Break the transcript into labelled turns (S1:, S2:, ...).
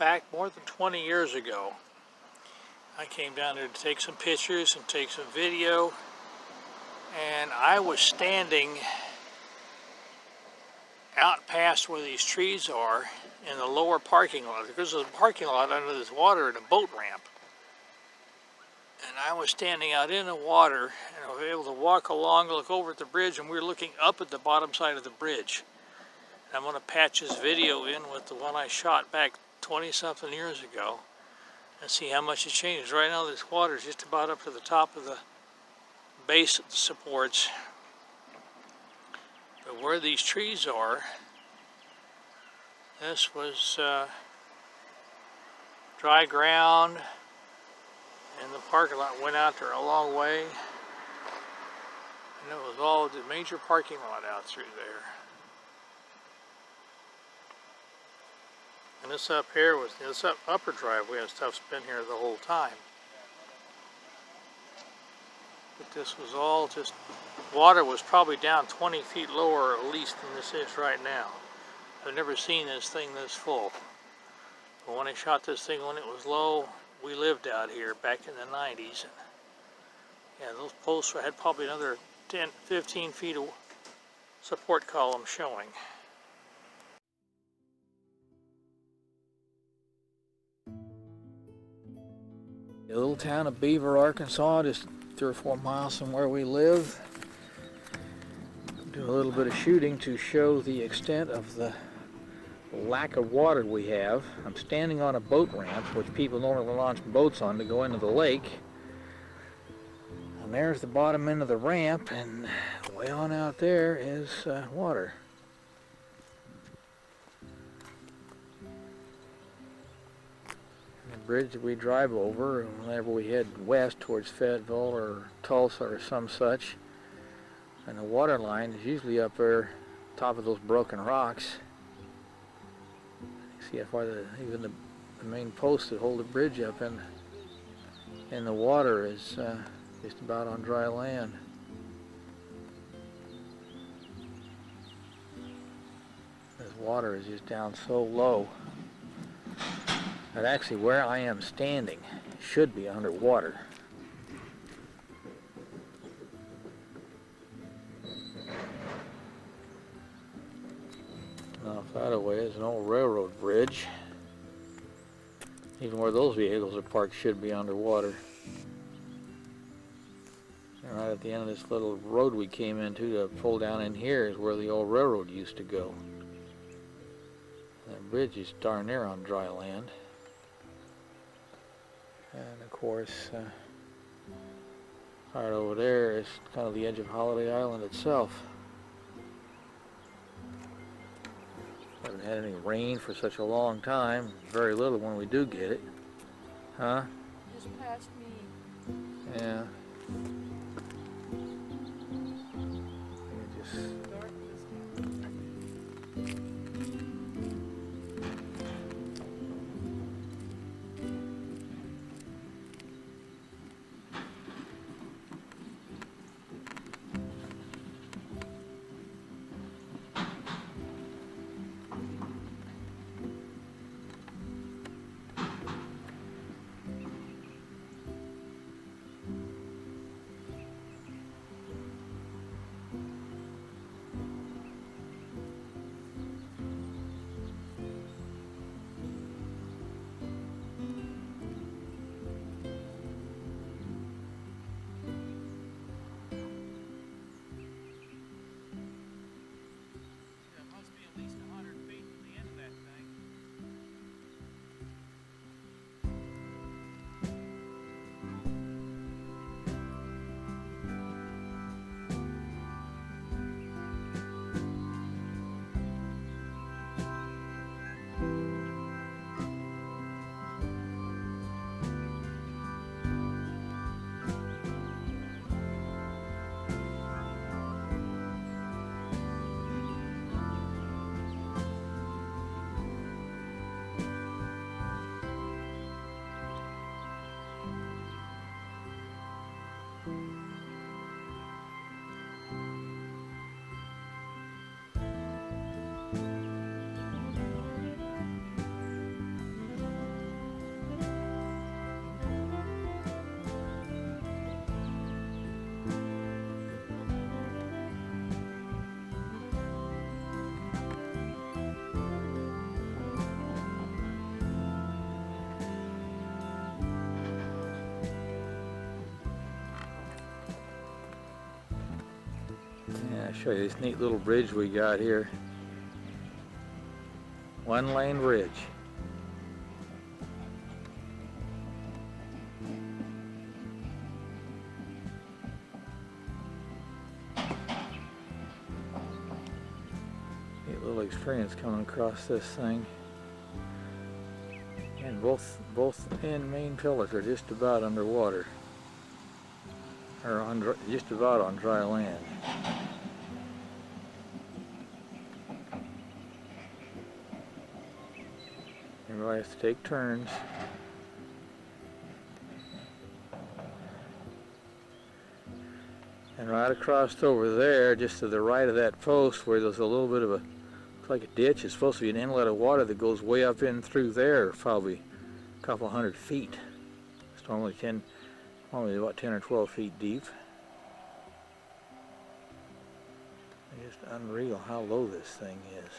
S1: back more than 20 years ago. I came down there to take some pictures and take some video, and I was standing out past where these trees are in the lower parking lot. There's a parking lot under this water and a boat ramp. And I was standing out in the water, and I was able to walk along, look over at the bridge, and we were looking up at the bottom side of the bridge. And I'm going to patch this video in with the one I shot back 20-something years ago and see how much it changed. Right now this water is just about up to the top of the base of the supports. But where these trees are, this was dry ground, and the parking lot went out there a long way, and it was all the major parking lot out through there. And this up here was this upper driveway and stuff's been here the whole time. But this was all just, water was probably down 20 feet lower at least than this is right now. I've never seen this thing this full. But when I shot this thing when it was low, we lived out here back in the 90s. Yeah, those posts had probably another 10, 15 feet of support column showing. The little town of Beaver, Arkansas, just 3 or 4 miles from where we live. Do a little bit of shooting to show the extent of the lack of water we have. I'm standing on a boat ramp, which people normally launch boats on to go into the lake. And there's the bottom end of the ramp, and way on out there is water. The bridge that we drive over whenever we head west towards Fayetteville or Tulsa or some such, and the water line is usually up there top of those broken rocks. See how far even the main posts that hold the bridge up in the water is just about on dry land. This water is just down so low that actually where I am standing should be underwater. Now that away is an old railroad bridge. Even where those vehicles are parked should be underwater. And right at the end of this little road we came into to pull down in here is where the old railroad used to go. That bridge is darn near on dry land. And of course, right over there is kind of the edge of Holiday Island itself. Haven't had any rain for such a long time. Very little when we do get it. Huh?
S2: Just past me.
S1: Yeah. Just I'll show you this neat little bridge we got here. One lane bridge. Neat little experience coming across this thing. And both end main pillars are just about underwater. Or on, just about on dry land. Everybody has to take turns. And right across over there, just to the right of that post where there's a little bit of a, looks like a ditch, it's supposed to be an inlet of water that goes way up in through there, probably a couple hundred feet. It's normally about 10 or 12 feet deep. It's just unreal how low this thing is.